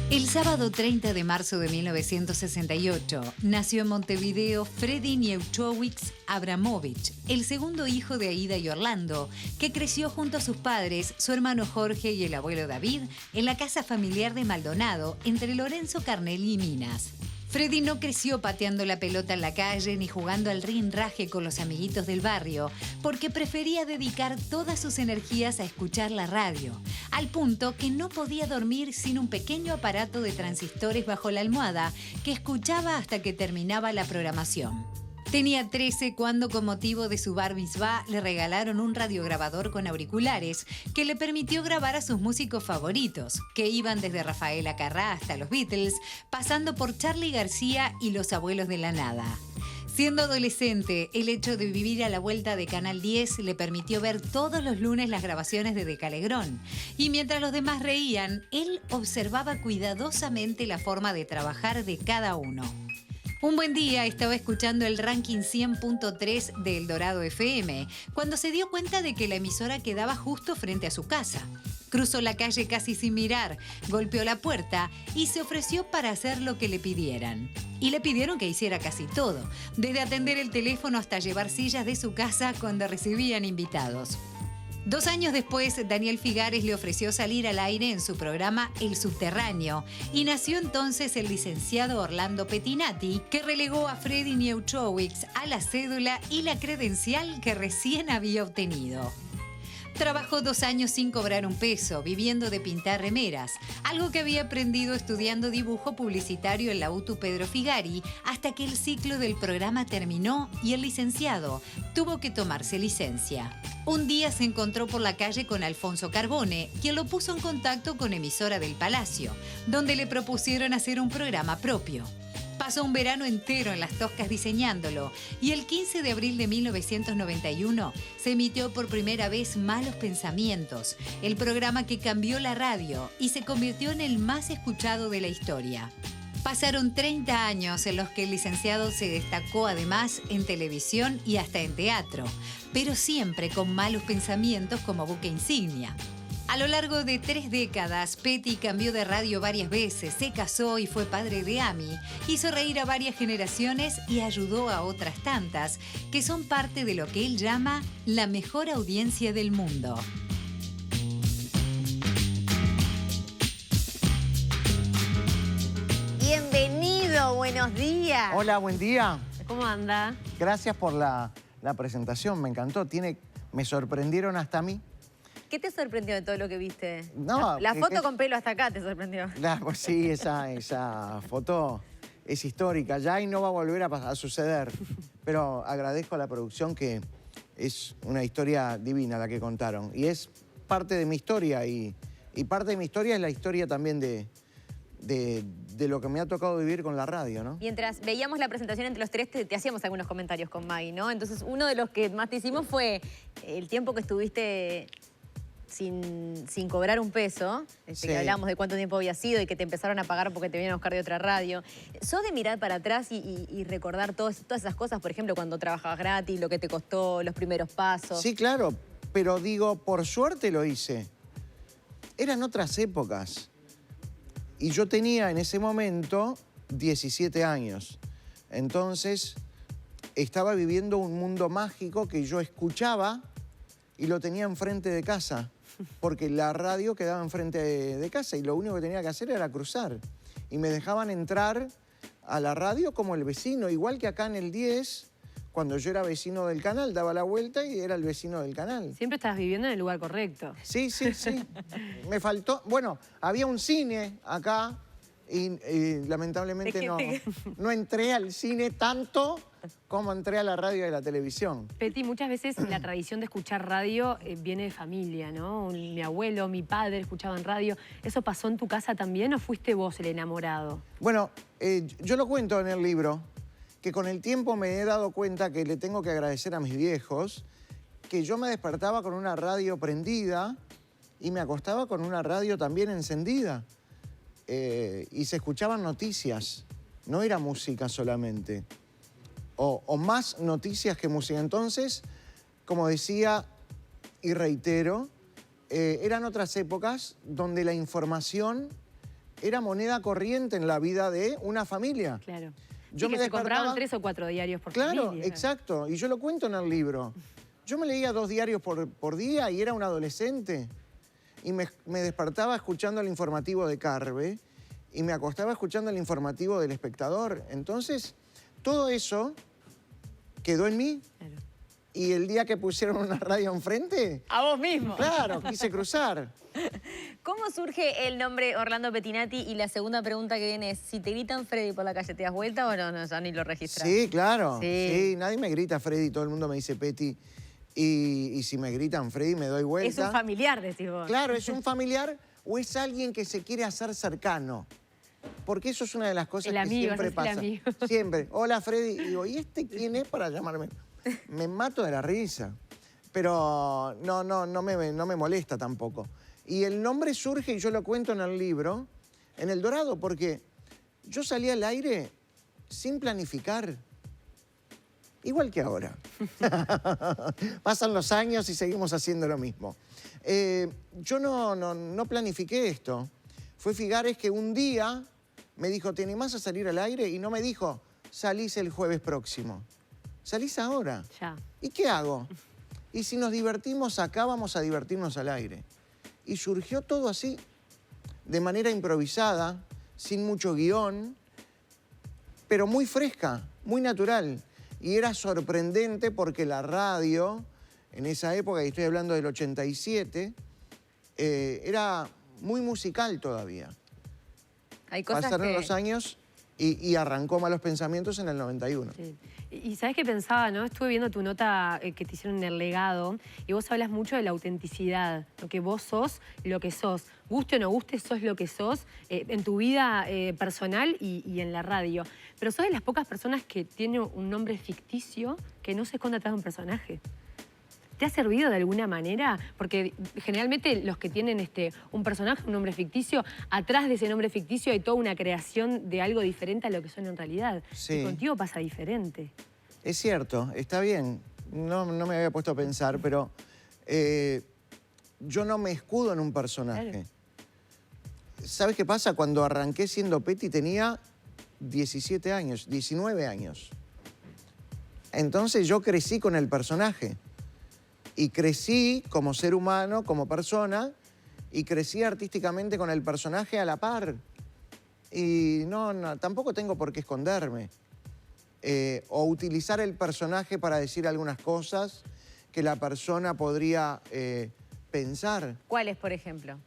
El sábado 30 de marzo de 1968 nació en Montevideo Freddy Nieuchowicz Abramovich, el segundo hijo de Aida y Orlando, que creció junto a sus padres, su hermano Jorge y el abuelo David, en la casa familiar de Maldonado, entre Lorenzo Carnelli y Minas. Freddy no creció pateando la pelota en la calle ni jugando al rinraje con los amiguitos del barrio, porque prefería dedicar todas sus energías a escuchar la radio, al punto que no podía dormir sin un pequeño aparato de transistores bajo la almohada que escuchaba hasta que terminaba la programación. Tenía 13 cuando, con motivo de su bar mitzvah, le regalaron un radiograbador con auriculares que le permitió grabar a sus músicos favoritos, que iban desde Rafael Acarrá hasta los Beatles, pasando por Charly García y Los Abuelos de la Nada. Siendo adolescente, el hecho de vivir a la vuelta de Canal 10 le permitió ver todos los lunes las grabaciones de Decalegrón. Y mientras los demás reían, él observaba cuidadosamente la forma de trabajar de cada uno. Un buen día estaba escuchando el ranking 100.3 de El Dorado FM, cuando se dio cuenta de que la emisora quedaba justo frente a su casa. Cruzó la calle casi sin mirar, golpeó la puerta y se ofreció para hacer lo que le pidieran. Y le pidieron que hiciera casi todo, desde atender el teléfono hasta llevar sillas de su casa cuando recibían invitados. 2 años después, Daniel Figares le ofreció salir al aire en su programa El Subterráneo y nació entonces el licenciado Orlando Pettinati, que relegó a Freddy Nieuchowicz a la cédula y la credencial que recién había obtenido. Trabajó 2 años sin cobrar un peso, viviendo de pintar remeras, algo que había aprendido estudiando dibujo publicitario en la UTU Pedro Figari, hasta que el ciclo del programa terminó y el licenciado tuvo que tomarse licencia. Un día se encontró por la calle con Alfonso Carbone, quien lo puso en contacto con Emisora del Palacio, donde le propusieron hacer un programa propio. Pasó un verano entero en Las Toscas diseñándolo y el 15 de abril de 1991 se emitió por primera vez Malos Pensamientos, el programa que cambió la radio y se convirtió en el más escuchado de la historia. Pasaron 30 años en los que el licenciado se destacó además en televisión y hasta en teatro, pero siempre con Malos Pensamientos como buque insignia. A lo largo de 3 décadas, Petty cambió de radio varias veces, se casó y fue padre de Ami, hizo reír a varias generaciones y ayudó a otras tantas, que son parte de lo que él llama la mejor audiencia del mundo. Bienvenido, buenos días. Hola, buen día. ¿Cómo anda? Gracias por la presentación, me encantó. Me sorprendieron hasta a mí. ¿Qué te sorprendió de todo lo que viste? No, la foto con pelo hasta acá te sorprendió. Pues sí, esa foto es histórica ya y no va a volver a suceder. Pero agradezco a la producción, que es una historia divina la que contaron. Y es parte de mi historia y parte de mi historia es la historia también de lo que me ha tocado vivir con la radio, ¿no? Mientras veíamos la presentación entre los tres, te hacíamos algunos comentarios con Maggie, ¿no? Entonces, uno de los que más te hicimos fue el tiempo que estuviste sin cobrar un peso, Sí. que hablábamos de cuánto tiempo había sido y que te empezaron a pagar porque te vinieron a buscar de otra radio. ¿Sos de mirar para atrás y recordar todas esas cosas? Por ejemplo, cuando trabajabas gratis, lo que te costó, los primeros pasos. Sí, claro, pero digo, por suerte lo hice. Eran otras épocas. Y yo tenía en ese momento 17 años. Entonces, estaba viviendo un mundo mágico que yo escuchaba y lo tenía enfrente de casa, porque la radio quedaba enfrente de casa y lo único que tenía que hacer era cruzar. Y me dejaban entrar a la radio como el vecino, igual que acá en el 10, cuando yo era vecino del canal, daba la vuelta y era el vecino del canal. Siempre estabas viviendo en el lugar correcto. Sí, sí, sí. Me faltó... Bueno, había un cine acá y lamentablemente no entré al cine tanto como entré a la radio y a la televisión. Petty, muchas veces la tradición de escuchar radio viene de familia, ¿no? Mi abuelo, mi padre escuchaban radio. ¿Eso pasó en tu casa también o fuiste vos el enamorado? Bueno, yo lo cuento en el libro, que con el tiempo me he dado cuenta que le tengo que agradecer a mis viejos, que yo me despertaba con una radio prendida y me acostaba con una radio también encendida. Y se escuchaban noticias, no era música solamente. O más noticias que música. Entonces, como decía y reitero, eran otras épocas donde la información era moneda corriente en la vida de una familia. Claro. Yo Sí, me que se compraban despertaba... 3 o 4 diarios por Claro, familia. exacto. Y yo lo cuento en el libro. Yo me leía 2 diarios por día y era un adolescente. Y me despertaba escuchando el informativo de Carve y me acostaba escuchando el informativo del Espectador. Entonces, todo eso quedó en mí. Claro. Y el día que pusieron una radio enfrente, A vos mismo. claro, quise cruzar. ¿Cómo surge el nombre Orlando Pettinati? Y la segunda pregunta que viene es, si te gritan Freddy por la calle, ¿te das vuelta o no? No, ya ni lo registras. Sí, claro. Sí. Sí, nadie me grita Freddy, todo el mundo me dice Petty. Y si me gritan Freddy, me doy vuelta. Es un familiar, decís vos. Claro, ¿es un familiar o es alguien que se quiere hacer cercano? Porque eso es una de las cosas El que amigo, siempre ese es el pasa. amigo. Siempre. Hola, Freddy. Y digo, ¿y este quién es para llamarme? Me mato de la risa. Pero no me molesta tampoco. Y el nombre surge, y yo lo cuento en el libro, en El Dorado, porque yo salí al aire sin planificar. Igual que ahora. Pasan los años y seguimos haciendo lo mismo. Yo no planifiqué esto. Fue Figares que un día me dijo, ¿te animás a salir al aire? Y no me dijo, salís el jueves próximo. Salís ahora. Ya. ¿Y qué hago? Y si nos divertimos acá, vamos a divertirnos al aire. Y surgió todo así, de manera improvisada, sin mucho guión, pero muy fresca, muy natural. Y era sorprendente porque la radio, en esa época, y estoy hablando del 87, era muy musical todavía. Hay cosas Pasaron que... los años y arrancó Malos Pensamientos en el 91. Sí. Y ¿sabés qué pensaba, no? Estuve viendo tu nota que te hicieron en El Legado y vos hablas mucho de la autenticidad, lo que vos sos, lo que sos. Guste o no guste, sos lo que sos en tu vida personal y en la radio. Pero sos de las pocas personas que tiene un nombre ficticio que no se esconde atrás de un personaje. ¿Te ha servido de alguna manera? Porque generalmente los que tienen un personaje, un nombre ficticio, atrás de ese nombre ficticio hay toda una creación de algo diferente a lo que son en realidad. Sí. Y contigo pasa diferente. Es cierto, está bien. No me había puesto a pensar, pero yo no me escudo en un personaje. Claro. ¿Sabes qué pasa? Cuando arranqué siendo Petty tenía 17 años, 19 años. Entonces yo crecí con el personaje. Y crecí como ser humano, como persona, y crecí artísticamente con el personaje a la par. Y tampoco tengo por qué esconderme. O utilizar el personaje para decir algunas cosas que la persona podría pensar. ¿Cuáles, por ejemplo?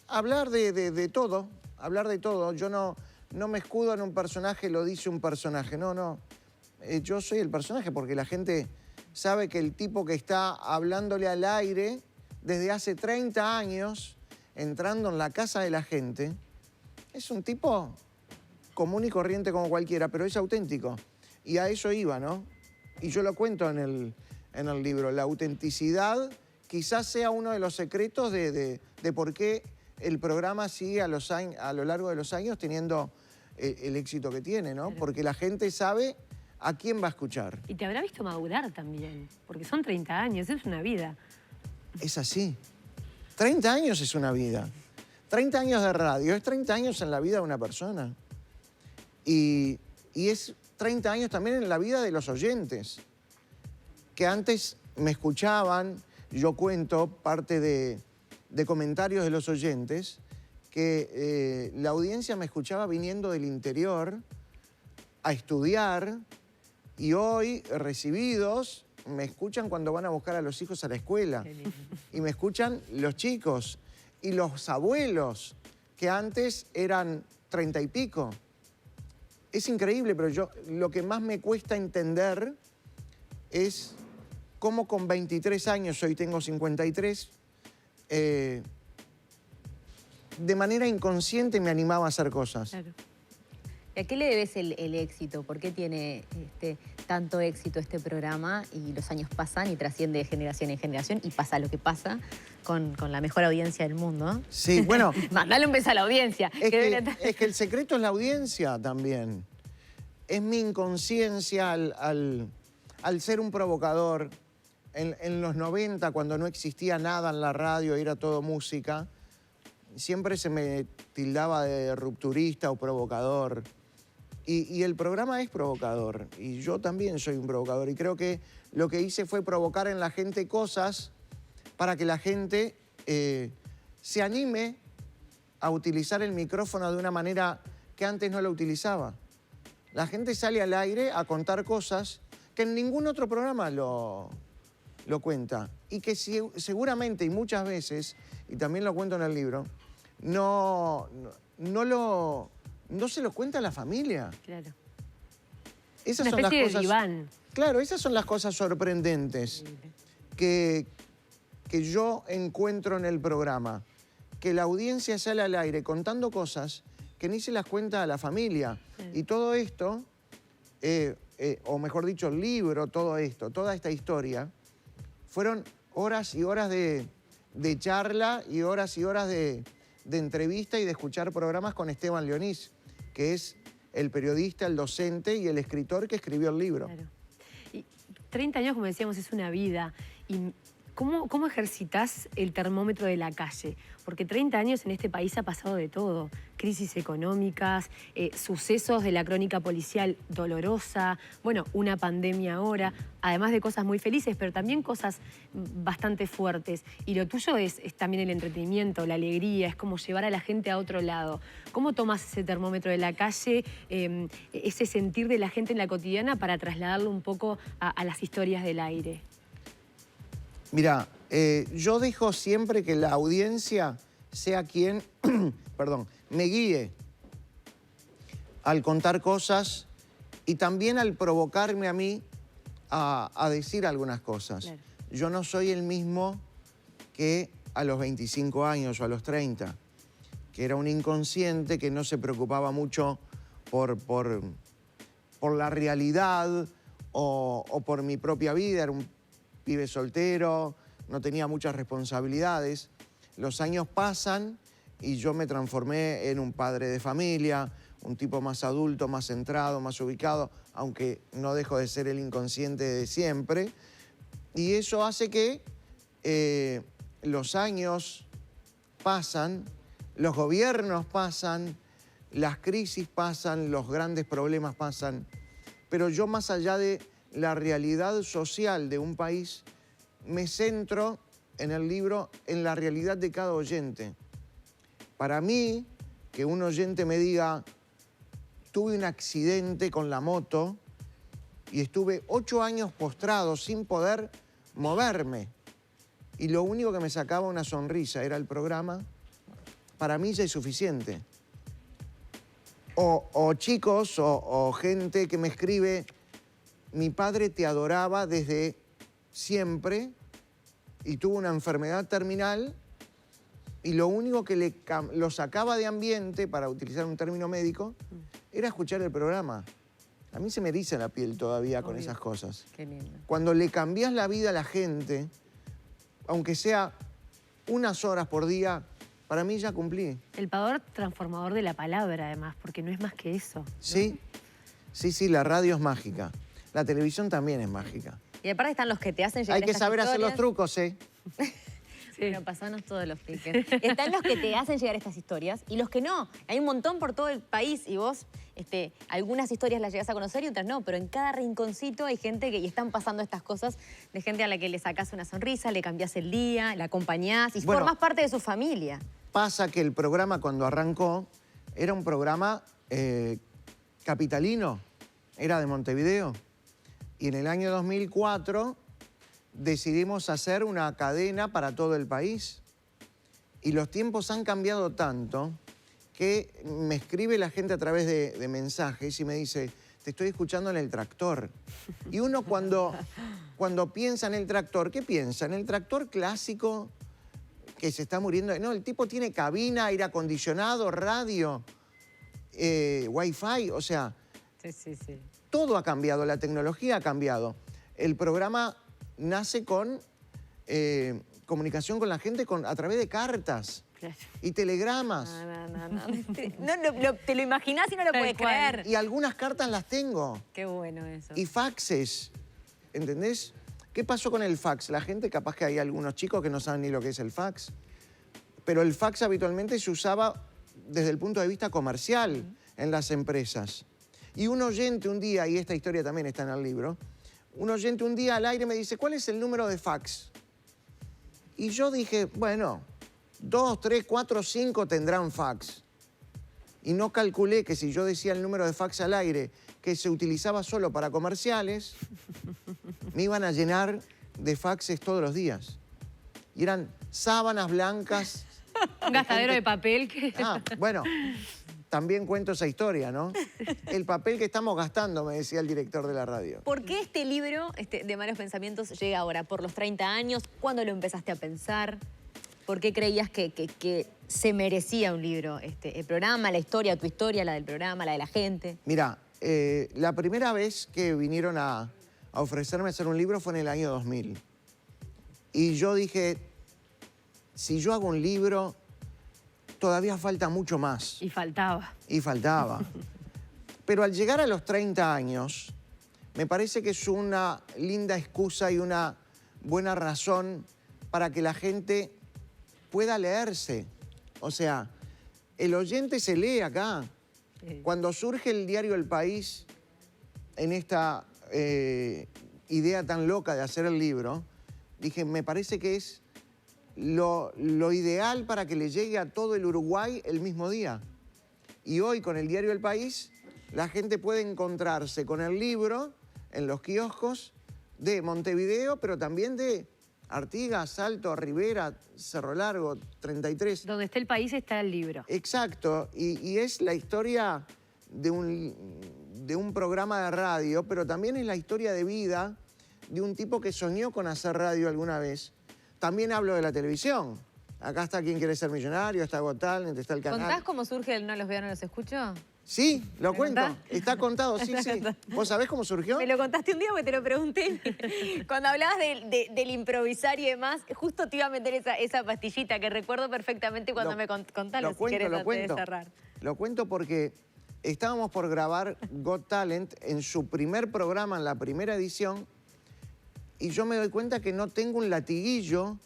Hablar de todo, hablar de todo. Yo no me escudo en un personaje, lo dice un personaje. No. Yo soy el personaje porque la gente sabe que el tipo que está hablándole al aire desde hace 30 años, entrando en la casa de la gente, es un tipo común y corriente como cualquiera, pero es auténtico. Y a eso iba, ¿no? Y yo lo cuento en el libro. La autenticidad quizás sea uno de los secretos de por qué el programa sigue a lo largo de los años teniendo el éxito que tiene, ¿no? Claro. Porque la gente sabe a quién va a escuchar. Y te habrá visto madurar también, porque son 30 años, es una vida. Es así. 30 años es una vida. 30 años de radio, es 30 años en la vida de una persona. Y es 30 años también en la vida de los oyentes, que antes me escuchaban, yo cuento parte de comentarios de los oyentes, que la audiencia me escuchaba viniendo del interior a estudiar, y hoy, recibidos, me escuchan cuando van a buscar a los hijos a la escuela. Y me escuchan los chicos y los abuelos, que antes eran 30 y pico. Es increíble, pero lo que más me cuesta entender es cómo con 23 años, hoy tengo 53, de manera inconsciente me animaba a hacer cosas. Claro. ¿Y a qué le debes el éxito? ¿Por qué tiene tanto éxito este programa y los años pasan y trasciende de generación en generación y pasa lo que pasa con la mejor audiencia del mundo? Sí, bueno. Mandale un beso a la audiencia. Es que el secreto es la audiencia también. Es mi inconsciencia al ser un provocador. En los 90, cuando no existía nada en la radio, era todo música, siempre se me tildaba de rupturista o provocador. Y el programa es provocador. Y yo también soy un provocador. Y creo que lo que hice fue provocar en la gente cosas para que la gente se anime a utilizar el micrófono de una manera que antes no lo utilizaba. La gente sale al aire a contar cosas que en ningún otro programa lo cuenta. Y que seguramente y muchas veces, y también lo cuento en el libro, no se lo cuenta a la familia. Claro. Esas Una son las especie de cosas. diván. Claro, esas son las cosas sorprendentes que yo encuentro en el programa. Que la audiencia sale al aire contando cosas que ni se las cuenta a la familia. Y todo esto, o mejor dicho, el libro, todo esto, toda esta historia, fueron horas y horas de charla y horas de entrevista y de escuchar programas con Esteban Leonís, que es el periodista, el docente y el escritor que escribió el libro. Claro. Y 30 años, como decíamos, es una vida. Y ¿cómo ejercitas el termómetro de la calle? Porque 30 años en este país ha pasado de todo. Crisis económicas, sucesos de la crónica policial dolorosa, bueno, una pandemia ahora, además de cosas muy felices, pero también cosas bastante fuertes. Y lo tuyo es también el entretenimiento, la alegría, es como llevar a la gente a otro lado. ¿Cómo tomas ese termómetro de la calle, ese sentir de la gente en la cotidiana para trasladarlo un poco a las historias del aire? Mira, yo dejo siempre que la audiencia sea quien, perdón, me guíe al contar cosas y también al provocarme a mí a decir algunas cosas. Claro. Yo no soy el mismo que a los 25 años o a los 30, que era un inconsciente que no se preocupaba mucho por la realidad o por mi propia vida. Era un pibe soltero, no tenía muchas responsabilidades. Los años pasan y yo me transformé en un padre de familia, un tipo más adulto, más centrado, más ubicado, aunque no dejo de ser el inconsciente de siempre. Y eso hace que los años pasan, los gobiernos pasan, las crisis pasan, los grandes problemas pasan. Pero yo, más allá de la realidad social de un país, me centro en el libro en la realidad de cada oyente. Para mí, que un oyente me diga, tuve un accidente con la moto y estuve 8 años postrado sin poder moverme y lo único que me sacaba una sonrisa era el programa, para mí ya es suficiente. O chicos o gente que me escribe, mi padre te adoraba desde siempre y tuvo una enfermedad terminal y lo único que lo sacaba de ambiente, para utilizar un término médico, era escuchar el programa. A mí se me eriza la piel todavía con esas cosas. Qué lindo. Cuando le cambias la vida a la gente, aunque sea unas horas por día, para mí ya cumplí. El poder transformador de la palabra, además, porque no es más que eso, ¿no? Sí, sí, la radio es mágica. La televisión también es mágica. Y aparte están los que te hacen llegar Hay que estas saber hacer los historias. trucos, ¿eh? Pero pasanos todos los piques. Están los que te hacen llegar estas historias y los que no. Hay un montón por todo el país y vos, algunas historias las llegás a conocer y otras no, pero en cada rinconcito hay gente y están pasando estas cosas, de gente a la que le sacás una sonrisa, le cambiás el día, la acompañás y formás parte de su familia. Pasa que el programa, cuando arrancó, era un programa capitalino, era de Montevideo. Y en el año 2004 decidimos hacer una cadena para todo el país. Y los tiempos han cambiado tanto que me escribe la gente a través de mensajes y me dice, te estoy escuchando en el tractor. Y uno cuando piensa en el tractor, ¿qué piensa? En el tractor clásico que se está muriendo. No, el tipo tiene cabina, aire acondicionado, radio, wifi, o sea, Sí. todo ha cambiado, la tecnología ha cambiado. El programa nace con comunicación con la gente a través de cartas y telegramas. No, te lo imaginás y no lo puedes creer. Y algunas cartas las tengo. Qué bueno eso. Y faxes, ¿entendés? ¿Qué pasó con el fax? La gente, capaz que hay algunos chicos que no saben ni lo que es el fax. pero el fax habitualmente se usaba desde el punto de vista comercial en las empresas. Y un oyente un día, y esta historia también está en el libro, un oyente un día al aire me dice, ¿cuál es el número de fax? Y yo dije, bueno, 2, 3, 4, 5 tendrán fax. Y no calculé que si yo decía el número de fax al aire, que se utilizaba solo para comerciales, me iban a llenar de faxes todos los días. Y eran sábanas blancas. Un gastadero de papel que... Ah, bueno, también cuento esa historia, ¿no? El papel que estamos gastando, me decía el director de la radio. ¿Por qué este libro de Malos Pensamientos llega ahora? ¿Por los 30 años? ¿Cuándo lo empezaste a pensar? ¿Por qué creías que se merecía un libro? El programa, la historia, tu historia, la del programa, la de la gente. Mira, la primera vez que vinieron a ofrecerme hacer un libro fue en el año 2000. Y yo dije, si yo hago un libro, todavía falta mucho más. Y faltaba. Y faltaba. Pero al llegar a los 30 años, me parece que es una linda excusa y una buena razón para que la gente pueda leerse. O sea, el oyente se lee acá. Cuando surge el diario El País, en esta idea tan loca de hacer el libro, dije, me parece que es lo ideal para que le llegue a todo el Uruguay el mismo día. Y hoy, con el diario El País, la gente puede encontrarse con el libro en los kioscos de Montevideo, pero también de Artigas, Salto, Rivera, Cerro Largo, 33. Donde está el país está el libro. Exacto, y es la historia de un programa de radio, pero también es la historia de vida de un tipo que soñó con hacer radio alguna vez. También hablo de la televisión. Acá está Quién quiere ser millonario, está Got Talent, está el canal. ¿Contás cómo surge el No los veo, no los escucho? Sí, lo cuento. contás? Está contado, sí, sí. ¿Vos sabés cómo surgió? Me lo contaste un día porque te lo pregunté. Cuando hablabas del improvisar y demás, justo te iba a meter esa pastillita que recuerdo perfectamente cuando me contaste. Lo cuento, lo cuento. Lo cuento porque estábamos por grabar Got Talent en su primer programa, en la primera edición, y yo me doy cuenta que no tengo un latiguillo.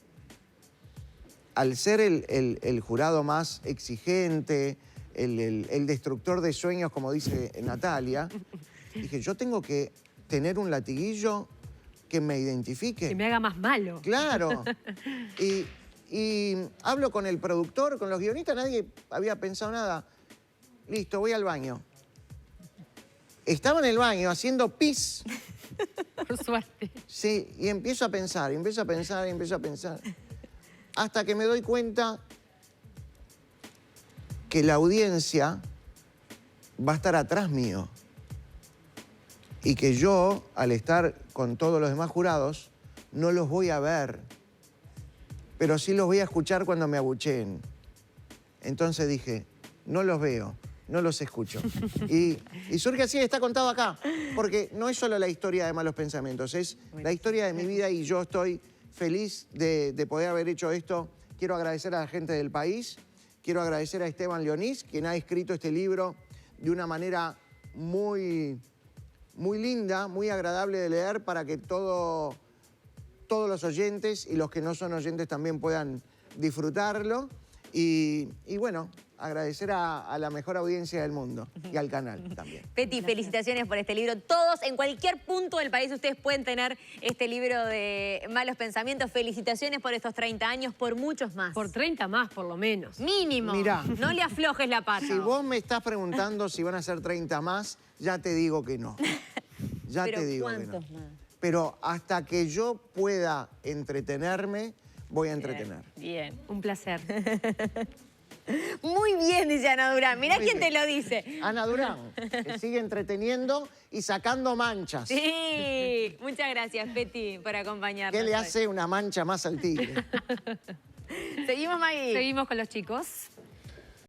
Al ser el jurado más exigente, el destructor de sueños, como dice Natalia, dije, yo tengo que tener un latiguillo que me identifique. Que me haga más malo. Claro. Y hablo con el productor, con los guionistas, nadie había pensado nada. Listo, voy al baño. Estaba en el baño haciendo pis. Por suerte. Sí, y empiezo a pensar, hasta que me doy cuenta que la audiencia va a estar atrás mío. Y que yo, al estar con todos los demás jurados, no los voy a ver. Pero sí los voy a escuchar cuando me abucheen. Entonces dije, no los veo, no los escucho. Y surge así, está contado acá. Porque no es solo la historia de Malos Pensamientos, es la historia de mi vida y yo estoy feliz de poder haber hecho esto. Quiero agradecer a la gente del país, quiero agradecer a Esteban Leonís, quien ha escrito este libro de una manera muy linda, muy agradable de leer para que todos los oyentes y los que no son oyentes también puedan disfrutarlo. Y bueno, agradecer a la mejor audiencia del mundo y al canal también. Peti, felicitaciones por este libro. Todos, en cualquier punto del país, ustedes pueden tener este libro de Malos Pensamientos. Felicitaciones por estos 30 años, por muchos más. Por 30 más, por lo menos. Mínimo. Mirá. No le aflojes la pata. Si vos me estás preguntando si van a ser 30 más, ya te digo que no. Ya te digo que no. ¿Cuántos más? Pero hasta que yo pueda entretenerme, voy a entretener. Bien. Un placer. Muy bien, dice Ana Durán. Mirá Muy quién bien. te lo dice. Ana Durán, que sigue entreteniendo y sacando manchas. Sí. Muchas gracias, Peti, por acompañarnos. ¿Qué le hoy. hace una mancha más al tigre? Seguimos, Maggie. Seguimos con los chicos.